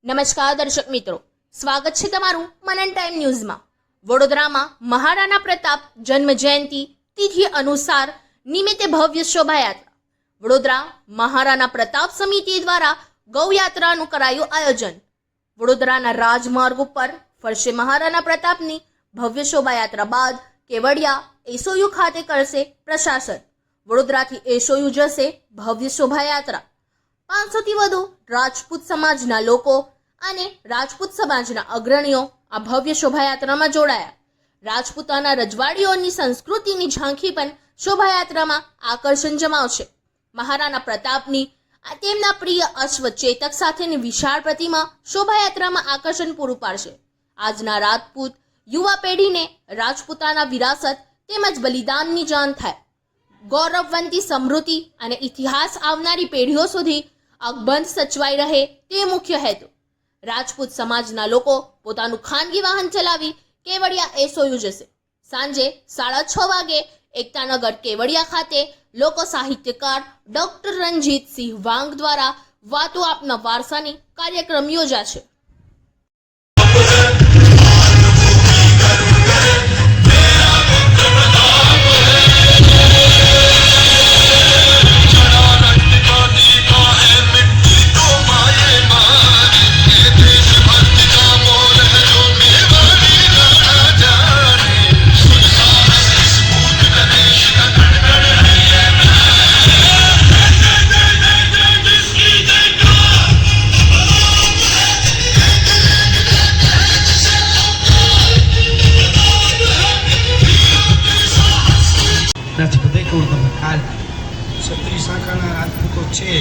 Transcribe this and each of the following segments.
નમસ્કાર દર્શક મિત્રો, સ્વાગત છે તમારું મનન ટાઈમ ન્યૂઝમાં। વડોદરામાં મહારાણા પ્રતાપ જન્મ જયંતિ તિથિ અનુસાર નિમિત્તે ભવ્ય શોભાયાત્રા। વડોદરા મહારાણા પ્રતાપ સમિતિ દ્વારા ગૌયાત્રાનું કરાયું આયોજન। વડોદરાના રાજમાર્ગ ઉપર ફરશે મહારાણા પ્રતાપની ભવ્ય શોભાયાત્રા બાદ કેવડિયા એસઓયુ ખાતે કરશે પ્રશાસન। વડોદરાથી એસઓયુ જશે ભવ્ય શોભાયાત્રા। 500થી વધુ રાજપૂત સમાજના લોકો અને રાજપૂત સમાજના અગ્રણીઓ આ ભવ્ય શોભાયાત્રામાં જોડાયા। રાજપૂતાના રજવાડીઓની સંસ્કૃતિની ઝાંખી પણ શોભાયાત્રામાં આકર્ષણ જમાવશે। મહારાણા પ્રતાપની તેમના પ્રિય અશ્વ ચેતક સાથેની વિશાળ પ્રતિમા શોભાયાત્રામાં આકર્ષણ પૂરું પાડશે। આજના રાજપૂત યુવા પેઢીને રાજપૂતાના વિરાસત તેમજ બલિદાનની જાણ થાય, ગૌરવવંતી સમૃદ્ધિ અને ઇતિહાસ આવનારી પેઢીઓ સુધી અકબંધ સચવાઈ રહે તે મુખ્ય હેતુ। રાજપૂત સમાજના લોકો પોતાનું ખાનગી વાહન ચલાવી કેવડિયા એસઓયુ જશે। સાંજે 6:30 વાગે એકતાનગર કેવડિયા ખાતે લોકો સાહિત્યકાર ડોક્ટર રણજીતસિંહ વાંગ દ્વારા વાતો આપના વારસાની કાર્યક્રમ યોજાશે। क्षत्रिय शाखाना राजपूतो छे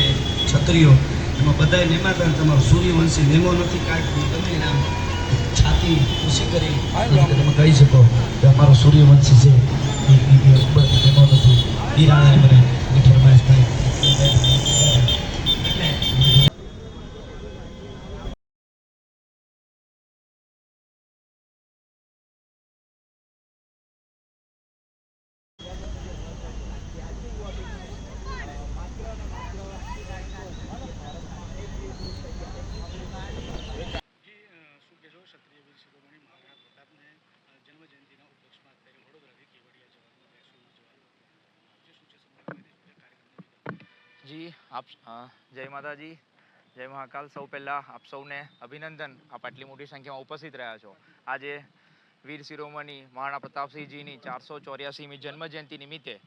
क्षत्रियो एमां बधाय नेमाता तमारो सूर्यवंशी नेमो नथी काढतो तमे आम छाती खुशी करी તમે કહી શકો કે અમારો સૂર્યવંશી છે એ અકબર નેમો નથી એ રાણાએ મને ફરમાઈશ जी आप जय माता जी, जय महाकाल। सौ पहला आप सौने अभिनंदन। आप आटली मोटी संख्या में उपस्थित रहा छो। आज वीर शिरोमणि महाराणा प्रतापसिंहजीनी 484मी जन्म जयंति निमित्ते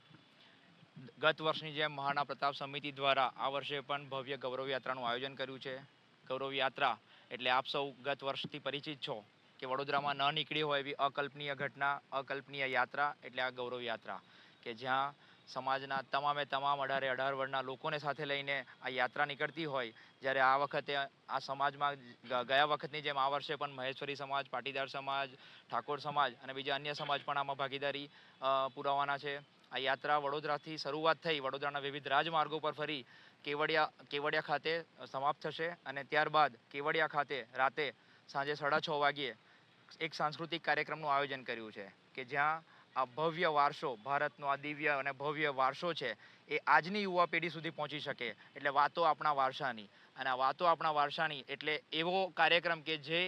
गत वर्षनी जेम महाराणा प्रताप समिति द्वारा आ वर्षे पण भव्य गौरव यात्रानुं आयोजन कर्युं छे। गौरव यात्रा एटले आप सौ गत वर्षथी परिचित छो कि वडोदरामां न निकळी होय एवी अकल्पनीय घटना, अकल्पनीय यात्रा एटले आ गौरव यात्रा के ज्यां समाजना तमामे तमाम 18 वर्णना लोकोने साथे लईने आ यात्रा निकळती होय। ज्यारे आ वखते आ समाजमां गया वखतनी जेम आ वर्षे पण महेश्वरी समाज, पाटीदार समाज, ठाकोर समाज अने बीजा अन्य समाज पण आमां भागीदारी पुरावाना छे। आ यात्रा वडोदराथी शरूआत थई वडोदराना विविध राजमार्गो पर फरी केवडिया खाते समाप्त थशे अने त्यारबाद केवडिया खाते राते सांजे 6:30 वाग्ये एक सांस्कृतिक कार्यक्रमनुं आयोजन कर्युं छे के ज्यां आ भव्य वारसो भारतनो आ दिव्य अने भव्य वारसो छे ए आजनी युवा पेढ़ी सुधी पहोंची शके एटले वातो आपणा वारसानी अने आ वातो आपणा वारसानी एटले एवो कार्यक्रम के जे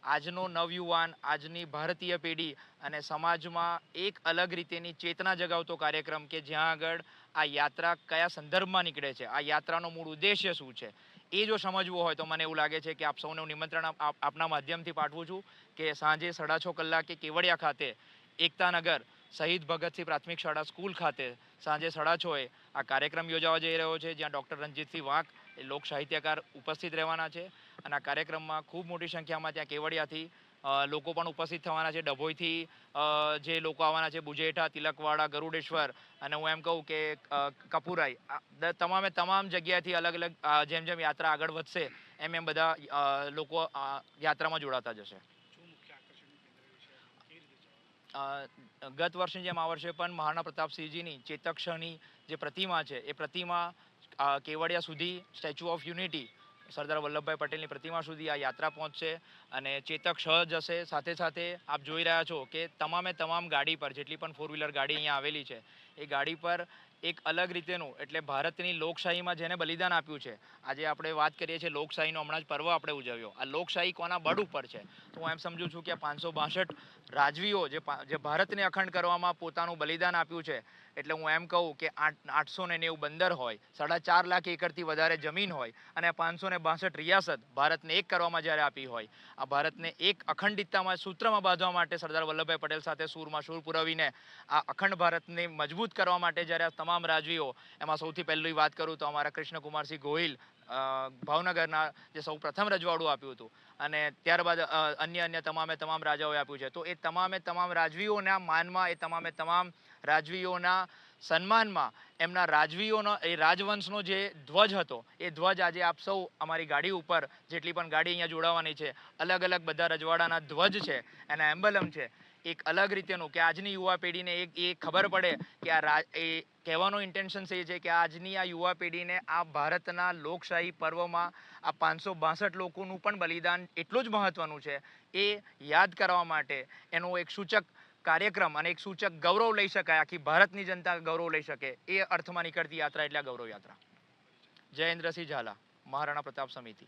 आजनो नवयुवान, आजनी भारतीय पेढ़ी अने समाजमां एक अलग रीतेनी चेतना जगावतो कार्यक्रम के ज्यां आगळ आ यात्रा कया संदर्भमां निकळे छे, आ यात्रानो मूळ उद्देश्य शुं छे ए जो समजवुं होय तो मने एवुं लागे छे कि आप सौने निमंत्रण आपना माध्यमथी पाठवुं छुं के सांजे 6:30 कलाके केवडिया खाते एकतानगर शहीद भगतसिंह प्राथमिक शाळा स्कूल खाते सांजे 6:30 आ कार्यक्रम योजावा जई रह्यो छे ज्यां डॉक्टर रણજીતસિંહ વાંક ए लोक साहित्यकार उपस्थित रहेवाना छे अने आ कार्यक्रममां खूब मोटी संख्यामां त्यां केवडियाथी लोको पण उपस्थित थवाना छे। डभोईथी जे लोको आववाना छे, बुजेठा, तिलकवाड़ा, गरुडेश्वर अने हुं एम कहूं के कपुराई तमामे तमाम जग्याएथी अलग अलग जेम जेम यात्रा आगळ वधशे एम एम बधा लोको यात्रामां जोड़ाता जशे। गत वर्षनी जेम आ वर्षे पण महाराणा प्रतापसिंहजीनी चेतकक्षनी जे प्रतिमा छे ए प्रतिमा केवडिया सुधी statue of unity Sardar Vallabhbhai पटेलनी प्रतिमा सुधी आ यात्रा पहोंचशे अने चेतक छ जशे। साथे साथे आप जोई रह्या छो के तमामे तमाम गाड़ी पर जेटली पण 4 व्हीलर गाड़ी अहींया आवेली छे ए गाड़ी पर એક અલગ રીતેનું એટલે ભારતની લોકશાહીમાં જેને બલિદાન આપ્યું છે. આજે આપણે વાત કરીએ છીએ લોકશાહીનો, હમણાં જ પર્વ આપણે ઉજવ્યો. આ લોકશાહી કોના બળ ઉપર છે? તો હું એમ સમજુ છું કે આ 562 રાજવીઓ જે ભારતને અખંડ કરવામાં પોતાનું બલિદાન આપ્યું છે. એટલે હું એમ કહું કે 890 બંદર હોય, 4.5 લાખ એકરથી વધારે જમીન હોય અને 562 રિયાસત ભારતને એક કરવામાં જ્યારે આપી હોય, આ ભારતને એક અખંડિતતામાં સૂત્રમાં બાંધવા માટે સરદાર વલ્લભભાઈ પટેલ સાથે સૂરમાં સૂર પુરાવીને આ અખંડ ભારતને મજબૂત કરવા માટે જ્યારે આ તમામ રાજવીઓ, એમાં સૌથી પહેલી વાત કરું તો અમારા કૃષ્ણકુમારસિંહ ગોહિલ ભાવનગરના જે સૌ પ્રથમ રજવાડું આપ્યું હતું અને ત્યારબાદ અન્ય તમામ રાજાઓએ આપ્યું છે. તો એ તમામ રાજવીઓના માનમાં, એ તમામ રાજવીઓના સન્માનમાં એમના રાજવીઓનો એ રાજવંશનો જે ધ્વજ હતો, એ ધ્વજ આજે આપ સૌ અમારી ગાડી ઉપર, જેટલી પણ ગાડી અહીંયા જોડાવાની છે, અલગ અલગ બધા રજવાડાના ધ્વજ છે, એના એમ્બલમ છે. એક અલગ રીતેનું કે આજની યુવા પેઢીને એ ખબર પડે કે એ કહેવાનો ઇન્ટેન્શન એ છે કે આજની આ યુવા પેઢીને આ ભારતના લોકશાહી પર્વમાં આ 562 લોકોનું પણ બલિદાન એટલું જ મહત્વનું છે, એ યાદ કરવા માટે એનો એક સૂચક કાર્યક્રમ અને એક સૂચક ગૌરવ લઈ શકાય, આખી ભારતની જનતા ગૌરવ લઈ શકે, એ અર્થમાં નીકળતી યાત્રા એટલે આ ગૌરવ યાત્રા. જયેન્દ્રસિંહ ઝાલા, મહારાણા પ્રતાપ સમિતિ.